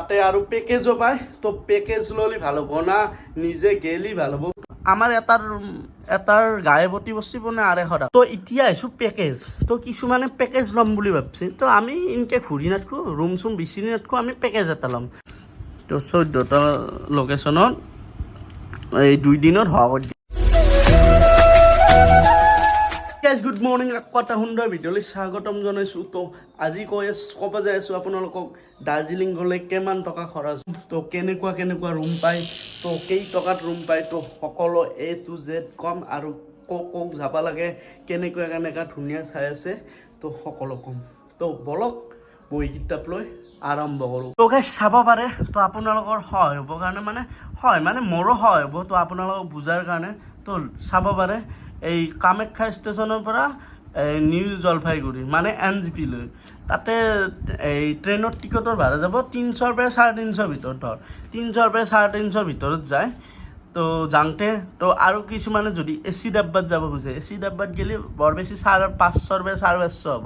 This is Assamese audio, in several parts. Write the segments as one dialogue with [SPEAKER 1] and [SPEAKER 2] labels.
[SPEAKER 1] তাতে আৰু পেকেজো পায়। তো পেকেজ ল'লে ভাল হ'ব না নিজে গেলি ভাল হ'ব। আমাৰ এটাৰ গায়ে প্ৰতি বস্তি মানে 250 টকা। তো এতিয়া আহিছোঁ পেকেজ। তো কিছুমানে পেকেজ ল'ম বুলি ভাবছে। তো আমি ইনকে ঘূৰি নাথাকোঁ, ৰুম চুম বিচৰি নাথাকোঁ, আমি পেকেজ এটা ল'ম। তো 14টা লোকেশ্যনত এই 2 দিনত হোৱা কৰি দিম। গাইজ গুড মৰ্ণিং, আকৌ এটা সুন্দৰ ভিডিঅ'লৈ স্বাগতম জনাইছোঁ। তো আজি ক'ব যাই আছোঁ আপোনালোকক দাৰ্জিলিং গ'লে কিমান টকা খৰচ, তো কেনেকুৱা ৰুম পায়, তো কেই টকাত ৰুম পায়, তো সকলো A to Z ক'ম। আৰু ক'ক যাব লাগে, কেনেকুৱা ধুনীয়া ঠাই আছে, তো সকলো ক'ম। তো বলক বহি কিতাপ লৈ আৰম্ভ কৰোঁ। তো গাইজ চাব পাৰে, তো আপোনালোকৰ সহায় হ'ব কাৰণে মানে মোৰো সহায় হ'ব, তো আপোনালোকক বুজাৰ কাৰণে। তো চাব পাৰে এই কামাখ্যা ষ্টেচনৰ পৰা নিউ জলপাইগুৰি মানে NGP লৈ, তাতে এই ট্ৰেইনৰ টিকটৰ ভাড়া যাব 300 পৰা 350 ভিতৰত। ধৰ 300 পৰা 350 ভিতৰত যায়। তো যাওঁতে তো আৰু কিছুমানে যদি AC ডাব্বাত যাব খোজে, AC ডাব্বাত গ'লে বৰ বেছি 550 পৰা 550 হ'ব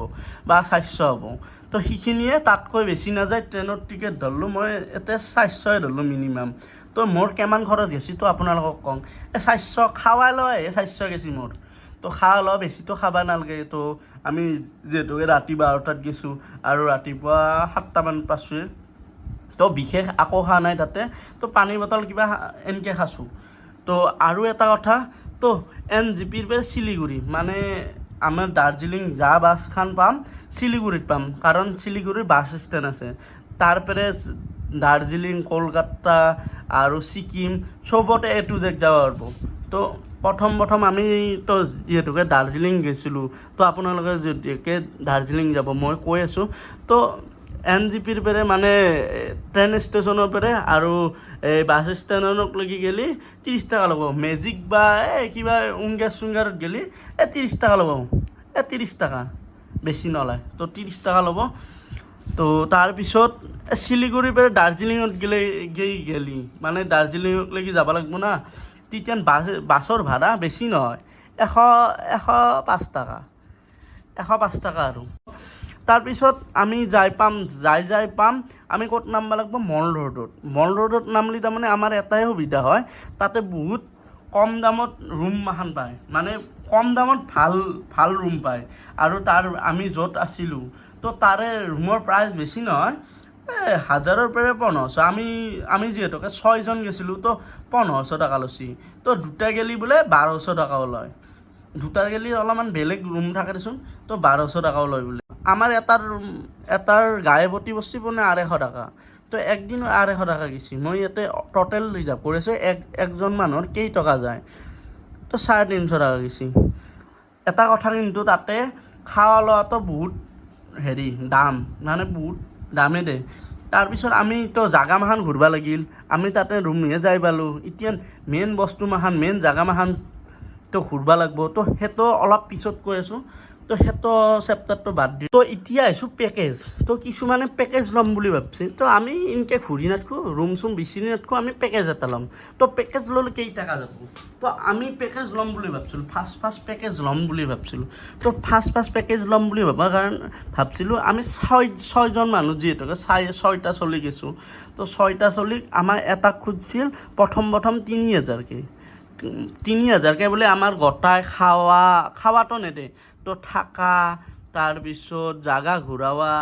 [SPEAKER 1] বা 400 হ'ব। তো সেইখিনিয়ে, তাতকৈ বেছি নাযায়। ট্ৰেইনৰ টিকেট ধৰিলোঁ মই এতিয়া 400 ধৰিলোঁ মিনিমাম। তো মোৰ কিমান খৰচ গৈছে তো আপোনালোকক কওঁ। 400 খাৱাই লয়, 400 গেছি মোৰ। তো খাৱা লোৱা বেছিতো খাব নালাগে। তো আমি যিহেতুকে ৰাতি 12টাত গৈছোঁ আৰু ৰাতিপুৱা 7টামানত পাইছোঁ। তো বিশেষ একো খোৱা নাই তাতে। তো পানীৰ বটল কিবা এনেকৈ খাইছোঁ। তো আৰু এটা কথা, তো NGPৰ পৰা শিলিগুৰি মানে আমাৰ দাৰ্জিলিং যা বাছখন পাম শিলিগুৰিত পাম, কাৰণ শিলিগুৰিৰ বাছ ষ্টেণ্ড আছে। তাৰ পৰা দাৰ্জিলিং, কলকাতা আৰু ছিকিম চবতে A to Z যাব পাৰিব। তো প্ৰথম আমি তো যিহেতুকে দাৰ্জিলিং গৈছিলোঁ, তো আপোনালোকে যদিকে দাৰ্জিলিং যাব মই কৈ আছোঁ। তো NGPৰ পৰা মানে ট্ৰেইন ষ্টেচনৰ পৰা আৰু এই বাছ ষ্টেণ্ডলৈকে গ'লে 30 টকা ল'ব। মেজিক বা কিবা উংগাৰত গ'লে 30 টকা ল'ব। 30 টকা বেছি নলয়। তো 30 টকা ল'ব। তো তাৰপিছত শিলিগুৰিৰ পৰা দাৰ্জিলিঙত গেলি মানে দাৰ্জিলিঙলৈকে যাব লাগিব না। তেতিয়া বাছৰ ভাড়া বেছি নহয়, 105 টকা। 105 টকা আৰু। তাৰপিছত আমি যাই পাম আমি ক'ত নামিব লাগিব? মল ৰোডত নামলি তাৰমানে আমাৰ এটাই সুবিধা হয়, তাতে বহুত কম দামত ৰুম এখন পায়, মানে কম দামত ভাল ৰুম পায়। আৰু আমি য'ত আছিলোঁ তো তাৰে ৰুমৰ প্ৰাইচ বেছি নহয়, 1000ৰ পৰা 1500। আমি যিহেতুকে 6জন গৈছিলোঁ, তো 1500 টকা লৈছি। তো দুটা গেলি বোলে 1200 টকাও লয়। দুটা গেলি অলপমান বেলেগ ৰুম থাকে দেচোন, তো 1200 টকাও লয় বোলে। আমাৰ এটাৰ গায়ে প্ৰতি বস্তি মানে 250 টকা। তো একদিনো 250 টকা গৈছি। মই ইয়াতে টোটেল ৰিজাৰ্ভ কৰিছোঁ একজন মানুহৰ কেই টকা যায়। তো 350 টকা গৈছি। এটা কথা কিন্তু তাতে খোৱা লোৱাটো বহুত দাম, মানে বহুত দামে দে। তাৰপিছত আমি তো জাগামাখান ঘূৰিব লাগিল, আমি তাতে ৰুমহে যাই পালোঁ। এতিয়া মেইন জাগামাখান তো ঘূৰিব লাগিব। তো সেইটো অলপ পিছত কৈ আছোঁ। তো সেইটো চেপ্টাৰটো বাদ দি, তো এতিয়া আহিছোঁ পেকেজ। তো কিছুমানে পেকেজ ল'ম বুলি ভাবছে। তো আমি ইনকে ঘূৰি নাথাকোঁ, ৰুম চুম বিচৰি নাথাকোঁ, আমি পেকেজ এটা ল'ম। তো পেকেজ ল'লে কেই টকা যাব? তো আমি পেকেজ ল'ম বুলি ভাবছিলোঁ, ফাৰ্ষ্ট পেকেজ ল'ম বুলি ভাবছিলোঁ। তো ফাৰ্ষ্ট পেকেজ ল'ম বুলি ভাবছিলোঁ আমি 6জন মানুহ, যিহেতুকে 6টা চলি গৈছোঁ। তো 6টা চলিক আমাৰ এটাক খুজিছিল প্ৰথম 3000কে। 3000কে বোলে আমাৰ গোটাই খাৱাটো নেদে। তো থাকা, তাৰপিছত জাগা ঘূৰাৱা,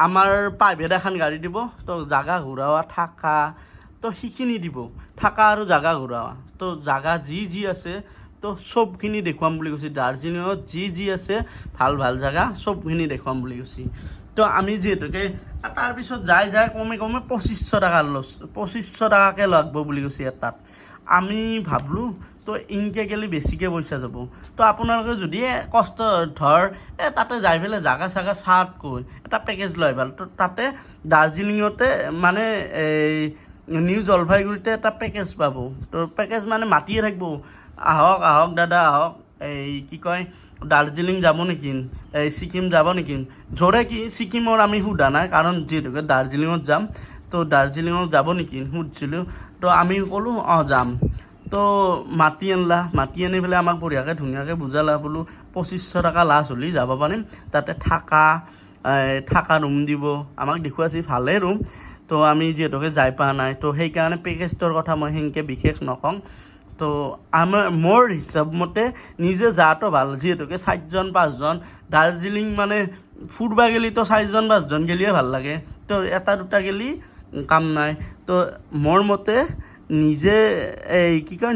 [SPEAKER 1] আমাৰ প্ৰাইভেট এখন গাড়ী দিব, তো জাগা ঘূৰাৱা, থাকা, তো সেইখিনি দিব। থাকা আৰু জাগা ঘূৰাৱা, তো জাগা যি আছে তো চবখিনি দেখুৱাম বুলি কৈছে। দাৰ্জিলিঙত যি আছে ভাল জাগা চবখিনি দেখুৱাম বুলি কৈছে। তো আমি যিহেতুকে তাৰপিছত যাই কমে 2500 টকাকৈ লাগব বুলি কৈছে এটাত। আমি ভাবলোঁ তো ইনকে গেলি বেছিকৈ পইচা যাব। তো আপোনালোকে যদি কষ্ট তাতে যাই পেলাই জাগা চাতকৈ এটা পেকেজ লয় ভাল। তো তাতে দাৰ্জিলিঙতে মানে এই নিউ জলপাইগুৰিতে এটা পেকেজ পাব। তো পেকেজ মানে মাতিয়ে থাকিব, আহক দাদা আহক, এই কি কয় দাৰ্জিলিং যাব নেকি, এই ছিকিম যাব নেকি। জোৰে কি ছিকিমৰ আমি সোধা নাই, কাৰণ যিহেতুকে দাৰ্জিলিঙত যাম। তো দাৰ্জিলিঙত যাব নেকি সুধিছিলোঁ। তো আমি ক'লোঁ যাম। তো মাতি আনি পেলাই আমাক বঢ়িয়াকৈ ধুনীয়াকৈ বুজালা। বোলো 2500 টকা লাষ্ট হ'লে যাব পাৰিম। তাতে থাকা, থাকা ৰুম দিব আমাক দেখুৱাইছে ভালেই ৰুম তো আমি যিহেতুকে যাই পোৱা নাই তো সেইকাৰণে পেকেজটোৰ কথা মই সেনেকৈ বিশেষ নকওঁ তো মোৰ হিচাপ মতে নিজে যাওঁতো ভাল যিহেতুকে 4জন 5জন দাৰ্জিলিং মানে ফুৰবা গেলিতো 4জন 5জন গেলিয়ে ভাল লাগে তো এটা দুটা গেলি কাম নাই তো মোৰ মতে নিজে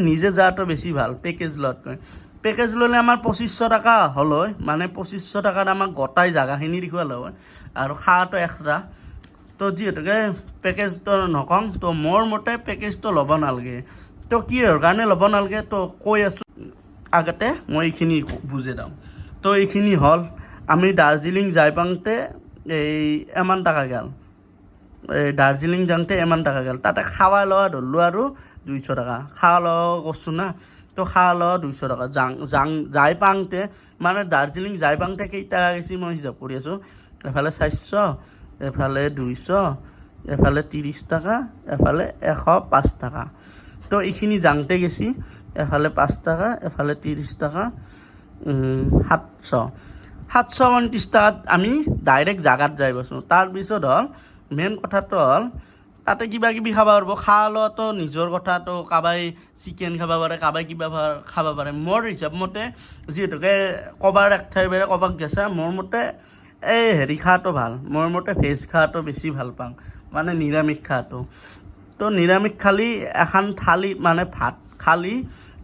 [SPEAKER 1] নিজে যাওঁতো বেছি ভাল পেকেজ লোৱাতকৈ পেকেজ ল'লে আমাৰ 2500 টকা হ'ল হয় মানে 2500 টকাত আমাক গোটাই জেগাখিনি দেখুৱালে হয় আৰু খোৱাটো এক্সট্ৰা তো যিহেতুকে পেকেজটো নকওঁ তো মোৰ মতে পেকেজটো ল'ব নালাগে তো কিহৰ কাৰণে ল'ব নালাগে তো কৈ আছোঁ আগতে মই এইখিনি বুজাই দিওঁ তো এইখিনি হ'ল আমি দাৰ্জিলিং যাই পাওঁতে এমান টকা গ'ল দাৰ্জিলিং যাওঁতে এমান টকা গ'ল তাতে খাৱা লোৱা ধৰিলোঁ আৰু 200 টকা খাৱা লোৱা কৈছোঁ না তো খাৱা লোৱা 200 টকা যাই পাওঁতে মানে দাৰ্জিলিং যাই পাওঁতে কেইটা গৈছে মই হিচাপ কৰি আছোঁ এফালে 400 এফালে 200 এফালে 30 টকা এফালে 105 টকা তো এইখিনি যাওঁতে গেছি এফালে 5 টকা এফালে 30 টকা 729 টকাত আমি ডাইৰেক্ট জাগাত যাই পাইছোঁ তাৰপিছত হ'ল মেইন কথাটো হ'ল তাতে কিবা কিবি খাব পাৰিব খাৱা লোৱাটো নিজৰ কথাটো কাবাই চিকেন খাব পাৰে কাবাই কিবা খাব পাৰে মোৰ হিচাপ মতে যিহেতুকে ক'বাৰ এক ঠাই বেৰে ক'বাক গেছা মোৰ মতে হেৰি খোৱাটো ভাল মোৰ মতে ভেজ খোৱাটো বেছি ভাল পাওঁ মানে নিৰামিষ খোৱাটো তো নিৰামিষ খালি এখন থালি মানে ভাত খালি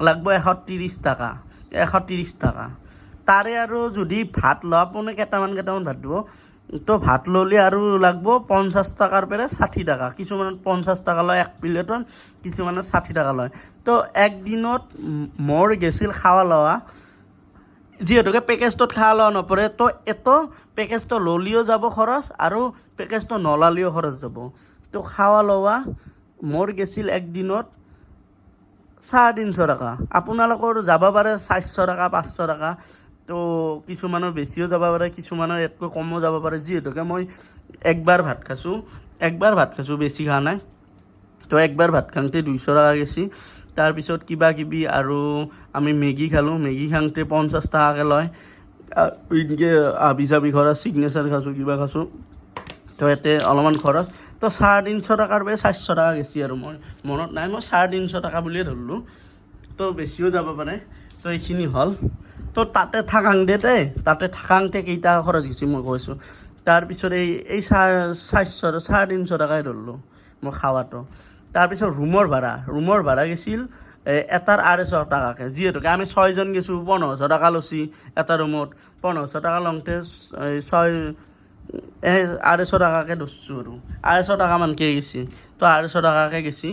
[SPEAKER 1] লাগব 130 টকা তাৰে আৰু যদি ভাত লোৱা পোনে কেইটামান ভাত দিব তো ভাত ল'লে আৰু লাগব 50 টকাৰ পৰা 60 টকা কিছুমানত 50 টকা লয় এক প্লেটত কিছুমানত 60 টকা লয় তো একদিনত মোৰ গেছিল খাৱা লোৱা যিহেতুকে পেকেজটোত খাৱা লোৱা নপৰে তো এটো পেকেজটো ল'লিও যাব খৰচ আৰু পেকেজটো নলালিও খৰচ যাব তো খাৱা লোৱা মোৰ গেছিল একদিনত 350 টকা আপোনালোকৰ যাব পাৰে 400 টকা 500 টকা তো কিছুমানৰ বেছিও যাব পাৰে কিছুমানৰ ইয়াতকৈ কমো যাব পাৰে যিহেতুকে মই একবাৰ ভাত খাইছোঁ বেছি খোৱা নাই তো একবাৰ ভাত খাওঁতে 200 টকা গেছি তাৰপিছত কিবা কিবি আৰু আমি মেগী খালোঁ মেগী খাওঁতে 50 টকাকৈ লয় এনেকৈ আবি চাবি খৰচ চিগনেচাৰ খাইছোঁ কিবা খাইছোঁ তো ইয়াতে অলপমান খৰচ তো 350 টকাৰ পৰা 400 টকা গেছি আৰু মই মনত নাই মই 350 টকা বুলিয়ে ধৰিলোঁ তো বেছিও যাব পাৰে তো এইখিনি হ'ল তো তাতে থাকাংতে কেইটা খৰচ গেছি মই কৈছোঁ তাৰপিছত এই 450 টকাই ধৰিলোঁ মই খাৱাটো তাৰপিছত ৰুমৰ ভাড়া গেছিল এটাৰ 250 টকাকৈ যিহেতুকে আমি 6জন গেছোঁ 1500 টকা লৈছি এটা ৰুমত 1500 টকা লওঁতে 250 টকাকৈ ধৰছোঁ আৰু 250 টকামানকৈ গেছি তো 250 টকাকৈ গেছি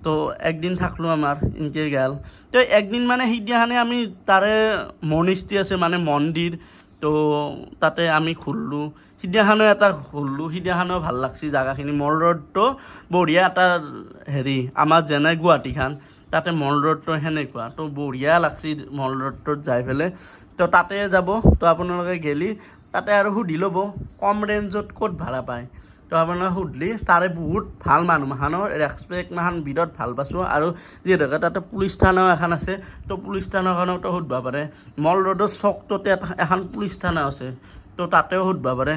[SPEAKER 1] তো একদিন থাকলোঁ আমাৰ এনেকৈ গেল তো একদিন মানে সিদিনাখনে আমি তাৰে মনিষ্টি আছে মানে মন্দিৰ তো তাতে আমি ঘূৰিলোঁ সিদিনাখনো ভাল লাগছি জাগাখিনি মল ৰোডটো বঢ়িয়া এটা হেৰি আমাৰ যেনে গুৱাহাটীখন তাতে মল ৰোডটো সেনেকুৱা তো বঢ়িয়া লাগছি মল ৰোডটোত যাই পেলাই তো তাতে যাব তো আপোনালোকে গেলি তাতে আৰু সুধি ল'ব কম ৰেঞ্জত ক'ত ভাড়া পায় তো আপোনালোকে সুধলি তাৰে বহুত ভাল মানুহ মাখানৰ ৰেচপেক্ট মাখান বিৰাট ভাল পাইছোঁ আৰু যিহেতুকে তাতে পুলিচ থানাও এখন আছে তো পুলিচ থানাখনতো সুধিব পাৰে মল ৰোডৰ চকটোতে এখন পুলিচ থানা আছে তো তাতেও সুধিব পাৰে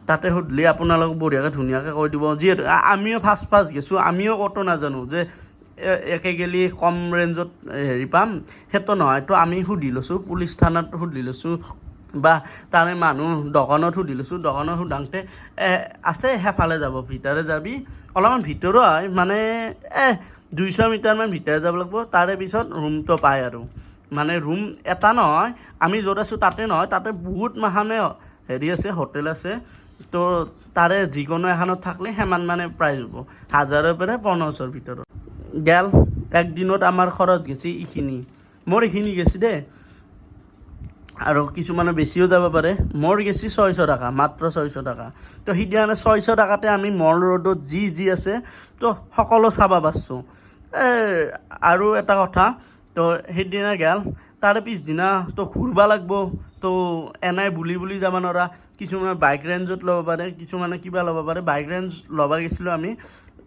[SPEAKER 1] তাতে সুধলি আপোনালোক বঢ়িয়াকৈ ধুনীয়াকৈ কৈ দিব যিহেতু আমিও ফাৰ্ষ্ট গেছোঁ আমিও ক'তো নাজানো যে একে গেলি কম ৰেঞ্জত হেৰি পাম সেইটো নহয় তো আমি সুধি লৈছোঁ পুলিচ থানাত সুধি লৈছোঁ বা তাৰে মানুহ দোকানত সুধি লৈছোঁ দোকানত সোধাওঁতে আছে সেইফালে যাব ভিতৰে যাবি অলপমান ভিতৰো হয় মানে 200 মিটাৰমান ভিতৰে যাব লাগিব তাৰে পিছত ৰুমটো পায় আৰু মানে ৰুম এটা নহয় আমি য'ত আছোঁ তাতে নহয় তাতে বহুত মাখানে হেৰি আছে হোটেল আছে তো তাৰে যিকোনো এখনত থাকলে সিমান মানে প্ৰাইজ হ'ব 1000ৰ পৰা 1500ৰ ভিতৰত গেল একদিনত আমাৰ খৰচ গেছি মোৰ এইখিনি গেছি দেই আৰু কিছুমানে বেছিও যাব পাৰে মোৰ গেছি 600 টকা মাত্ৰ 600 টকা তো সিদিনা 600 টকাতে আমি মল ৰোডত যি আছে তো সকলো চাব পাৰছোঁ আৰু এটা কথা তো সেইদিনা গেল তাৰে পিছদিনা তো ঘূৰিব লাগিব তো এনাই বুলি যাব নোৱাৰা কিছুমানে বাইক ৰেঞ্জত ল'ব পাৰে কিছুমানে কিবা ল'ব পাৰে বাইক ৰেঞ্জ ল'ব গৈছিলোঁ আমি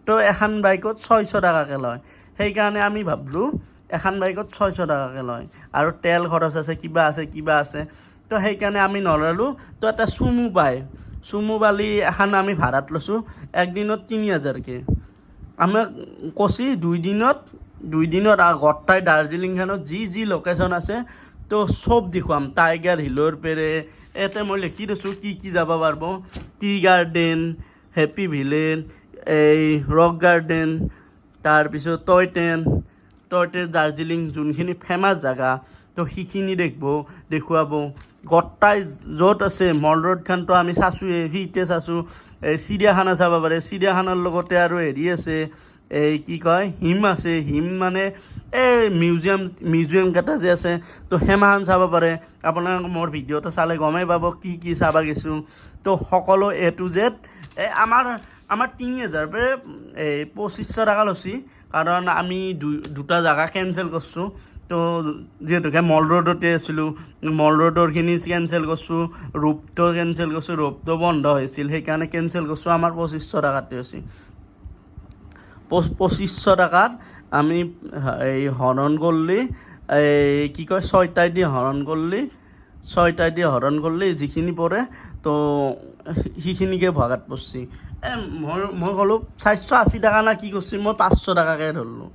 [SPEAKER 1] তো এখন বাইকত 600 টকাকৈ লয় সেইকাৰণে আমি ভাবিলোঁ এখন বাইকত 600 টকাকৈ লয় আৰু তেল খৰচ আছে কিবা আছে তো সেইকাৰণে আমি নল'লোঁ তো এটা চুমু পায় চুমু বালি এখন আমি ভাড়াত লৈছোঁ একদিনত 3000কে আমাক কৈছি 2 দিনত গোটেই দাৰ্জিলিংখনত যি লোকেশ্যন আছে তো চব দেখুৱাম টাইগাৰ হিলৰ পেৰে ইয়াতে মই লিখি দিছোঁ কি যাব পাৰিব টি গাৰ্ডেন হেপী ভিলেজ এই ৰক গাৰ্ডেন তাৰপিছত টয় ট্ৰেইন দাৰ্জিলিং যোনখিনি ফেমাছ জেগা তো সেইখিনি দেখুৱাব গোটেই য'ত আছে মল ৰোডখনতো আমি চাইছোঁৱে সিতে চাইছোঁ এই চিৰিয়াখানা চাব পাৰে চিৰিয়াখানাৰ লগতে আৰু হেৰি আছে এই কি কয় হিম আছে হিম মানে এই মিউজিয়াম কেইটা যে আছে তো সেমাখান চাব পাৰে আপোনালোকে মোৰ ভিডিঅ'টো চালে গমেই পাব কি চাব গৈছোঁ তো সকলো A to Z এই আমাৰ 3000 পৰা 2500 টকা লৈছি কাৰণ আমি দুটা জেগা কেঞ্চেল কৰিছোঁ তো যিহেতুকে মল ৰোডতে আছিলোঁ মল ৰোডৰখিনি কেঞ্চেল কৰিছোঁ ৰূপটো কেঞ্চেল কৰিছোঁ ৰূপটো বন্ধ হৈছিল সেইকাৰণে কেঞ্চেল কৰিছোঁ আমাৰ 2500 টকাতে হৈছে 2500 টাকাত আমি এই হৰণ কৰিলে এই কি কয় 6টাই দি হৰণ কৰিলে যিখিনি পৰে তো সেইখিনিকে ভগাত পৰছি মই ক'লোঁ 480 টকা না কি কৰিছে মই 500 টাকাকে ধৰলোঁ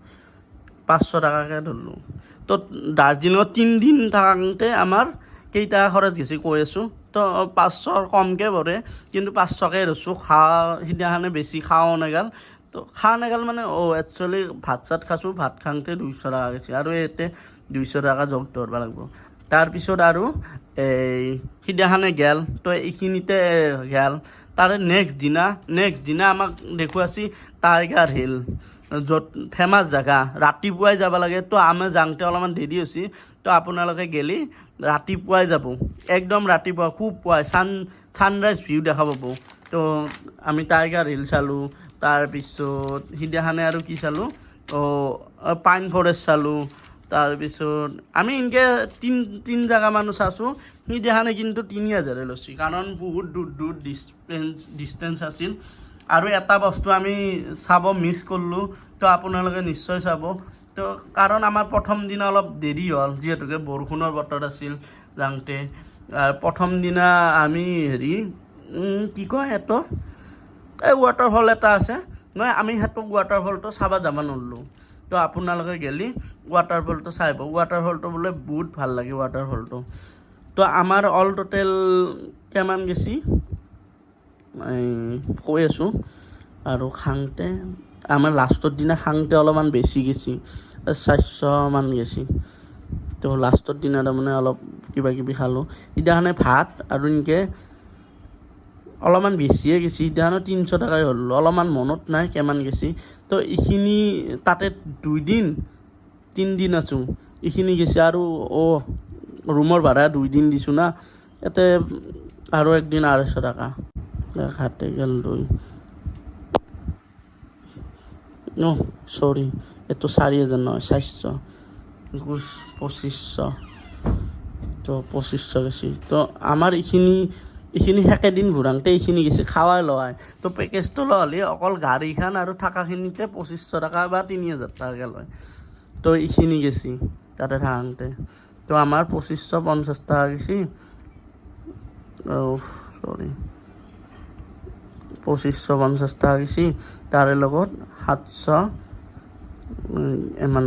[SPEAKER 1] তো দাৰ্জিলিঙত 3 দিন থাকোঁতে আমাৰ কেইটা খৰচ গৈছে কৈ আছোঁ তো 500 কমকৈ পৰে কিন্তু 500কে ধৰছোঁ সিদিনাখনে বেছি খাওঁ নাগাল মানে একচুৱেলি ভাত চাত খাইছোঁ ভাত খাওঁতে 200 টকা গৈছে আৰু ইয়াতে 200 টকা যোগ ধৰিব লাগিব তাৰপিছত আৰু এই সিদিনাখনে গেল তো এইখিনিতে গেল তাৰে নেক্সট দিনা আমাক দেখুৱাইছি টাইগাৰ হিল য'ত ফেমাছ জেগা ৰাতিপুৱাই যাব লাগে তো আমি যাওঁতে অলপমান দেৰি হৈছে তো আপোনালোকে গেলি ৰাতিপুৱাই যাব একদম ৰাতিপুৱা খুব পুৱাই ছানৰাইজ ভিউ দেখা পাব তো আমি টাইগাৰ হিল চালোঁ তাৰপিছত সিদিনাখনে আৰু কি চালোঁ পাইন ফৰেষ্ট চালোঁ তাৰপিছত আমি এনেকৈ তিন জেগা মানুহ চাইছোঁ সিদিনাখনে কিন্তু 3000 লৈছে কাৰণ বহুত দূৰ ডিষ্টেঞ্চ আছিল আৰু এটা বস্তু আমি চাব মিছ কৰিলোঁ তো আপোনালোকে নিশ্চয় চাব তো কাৰণ আমাৰ প্ৰথম দিনা অলপ দেৰি হ'ল যিহেতুকে বৰষুণৰ বতৰ আছিল যাওঁতে প্ৰথম দিনা আমি হেৰি কি কয় এইটো এই ৱাটাৰফল এটা আছে নহয় আমি সেইটো ৱাটাৰফলটো চাব যাব নোৱাৰিলোঁ তো আপোনালোকে গেলি ৱাটাৰফলটো চাই পাব ৱাটাৰফলটো বোলে বহুত ভাল লাগে ৱাটাৰফলটো তো আমাৰ অল টোটেল কিমান গেছি কৈ আছোঁ আৰু খাওঁতে আমাৰ লাষ্টৰ দিনা খাওঁতে অলপমান বেছি গেছি 400 মান গেছি তো লাষ্টৰ দিনা তাৰমানে অলপ কিবা খালোঁ সিদিনাখনে ভাত আৰু এনেকৈ অলপমান বেছিয়ে গেছি সিদিনাখনে 300 টকাই হ'ল অলপমান মনত নাই কিমান গেছি তো এইখিনি তাতে 3 দিন আছোঁ এইখিনি গেছি আৰু ৰুমৰ ভাড়া 2 দিন দিছোঁ না ইয়াতে আৰু একদিন 250 টকা খাতে গেল চৰি এইটো 4000 নহয় 400 2500 তো 2500 গেছি তো আমাৰ এইখিনি একেদিন ঘূৰাওঁতে এইখিনি গেছি খাৱাই লোৱাই তো পেকেজটো ল'লে অকল গাড়ীখন আৰু থকাখিনিতে 2500 টকা বা 3000 টকাকৈ লয় তো এইখিনি গেছি তাতে থাকোঁতে তো আমাৰ 2550 টকা গেছি 2550 টকা গেছি তাৰে লগত 700 ইমান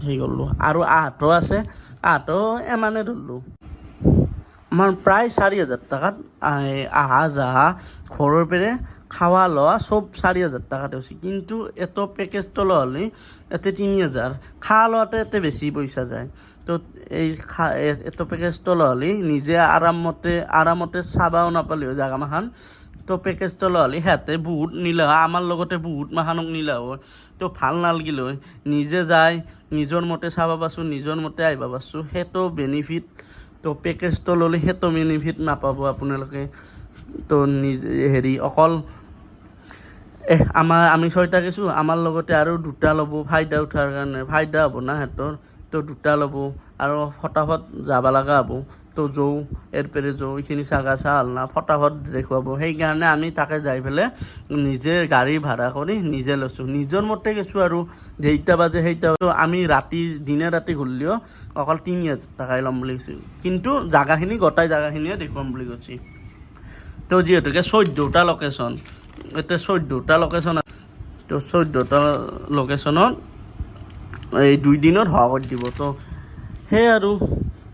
[SPEAKER 1] সেই কৰিলোঁ আৰু আহটো আছে আহটো ইমানে ধৰিলোঁ আমাৰ প্ৰায় 4000 টকাত আহা যাহা ঘৰৰ পৰা খাৱা লোৱা চব 4000 টকাতে হৈছে কিন্তু এইটো পেকেজটো ল'লে ইয়াতে 3000 খোৱা লোৱাতে ইয়াতে বেছি পইচা যায় তো এইটো পেকেজটো ল'লে নিজে আৰামতে চাবাও নাপালেও জেগামাখান তো পেকেজটো ল'লে সিহঁতে বহুত নিলে হয় আমাৰ লগতে বহুত মাখানক নিলে হয় তো ভাল নালাগিল হয় নিজে যায় নিজৰ মতে চাব পাৰছোঁ নিজৰ মতে আহিব পাৰছোঁ সেইটো বেনিফিট তো পেকেজটো ল'লে সেইটো বেনিফিট নাপাব আপোনালোকে তো হেৰি অকল আমি 6টা গৈছোঁ আমাৰ লগতে আৰু 2টা ল'ব ফাইদা উঠাৰ কাৰণে ফাইদা হ'ব না সিহঁতৰ তো 2টা ল'ব আৰু ফটাফট যাব লগা হ'ব তো এৰপেৰে এইখিনি জাগা চাল না ফটাফট দেখুৱাব সেইকাৰণে আমি তাকে যাই পেলাই নিজে গাড়ী ভাড়া কৰি নিজে লৈছোঁ নিজৰ মতে গৈছোঁ আৰু যেইটা বাজে সেইটা আমি দিনে ৰাতি ঘূৰিলেও অকল 3000 টকাই ল'ম বুলি কৈছোঁ কিন্তু জাগাখিনি গোটেই জাগাখিনিয়ে দেখুৱাম বুলি কৈছে তো যিহেতুকে 14টা লোকেশ্যন, এতিয়া 14টা লোকেশ্যন, তো 14টা লোকেশ্যনত এই 2 দিনত হোৱা কৰি দিব। তো সেই আৰু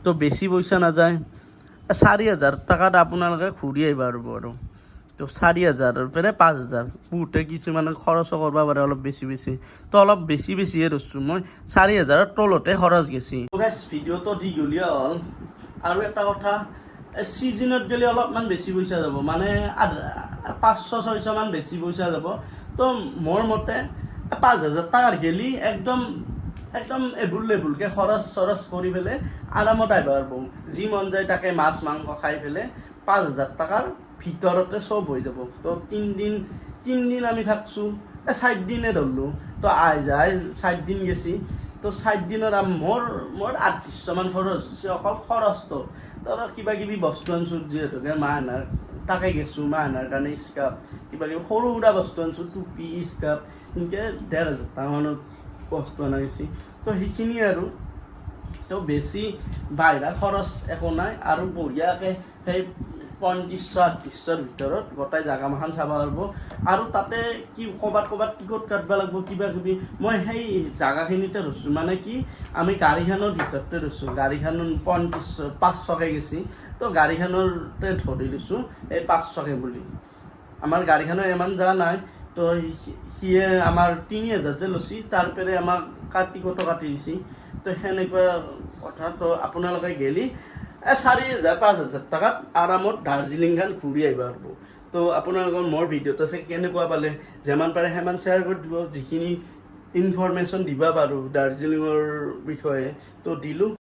[SPEAKER 1] তো বেছি পইচা নাযায়, 4,000 টকাত আপোনালোকে ঘূৰি আহিব আৰু তো 4,000 পৰা 5,000 বহুতে কিছুমানে খৰচো কৰিব পাৰে অলপ বেছি, তো অলপ বেছিয়ে ধৰিছোঁ মই, 4,000ৰ তলতে খৰচ গেছি। ভিডিঅ'টো দীঘলীয়া হ'ল। আৰু এটা কথা, ছিজনত গ'লে অলপমান বেছি পইচা যাব, মানে 500-600 মান বেছি পইচা যাব। তো মোৰ মতে 5,000 টকাৰ গেলি একদম এভুলকে খৰচ কৰি পেলাই আৰামত আহিব পাৰিব। যি মন যায় তাকে মাছ মাংস খাই পেলাই 5,000 টকাৰ ভিতৰতে চব হৈ যাব। তো 3 দিন আমি থাকছোঁ, 4 দিনে ধৰলোঁ, তো যায় 4 দিন গেছি। তো 4 দিনত মোৰ 800 মান খৰচ হৈছে, অকল খৰচটো। তো কিবা কিবি বস্তু আনিছোঁ, যিহেতুকে মাহনাৰ তাকে গেছোঁ, মাহনাৰ কাৰণে স্কাৰ্ফ কিবা কিবি সৰু সুৰা বস্তু আনিছোঁ, টুপি স্কাৰ্ফ এনেকৈ 1,500 টকা মানত বস্তু অনা গৈছে। তো সেইখিনি আৰু তো বেছি বাহিৰা খৰচ একো নাই। আৰু বঢ়িয়াকৈ সেই 3500-3800ৰ ভিতৰত গোটেই জাগামাখান চাব পাৰিব। আৰু তাতে কি ক'ৰবাত টিকট কাটব লাগিব কিবা কিবি, মই সেই জাগাখিনিতে ধৰছোঁ, মানে কি আমি গাড়ীখনৰ ভিতৰতে ধৰছোঁ, গাড়ীখন 500কে গেছি। তো গাড়ীখনতে ধৰি লৈছোঁ এই 500কে বুলি। আমাৰ গাড়ীখনৰ ইমান যোৱা নাই, তো সিয়ে আমাৰ 3,000 যে লৈছি, তাৰ পৰাই আমাক টিকটো কাটি দিছে। তো সেনেকুৱা কথা। তো আপোনালোকে গেলি 4,000-5,000 টকাত আৰামত দাৰ্জিলিংখন ঘূৰি আহিব পাৰিব। তো আপোনালোকৰ মোৰ ভিডিঅ'টো চাই কেনেকুৱা পালে, যিমান পাৰে সিমান শ্বেয়াৰ কৰি দিব, যিখিনি ইনফৰমেশ্যন দিব পাৰোঁ দাৰ্জিলিঙৰ বিষয়ে তো দিলোঁ।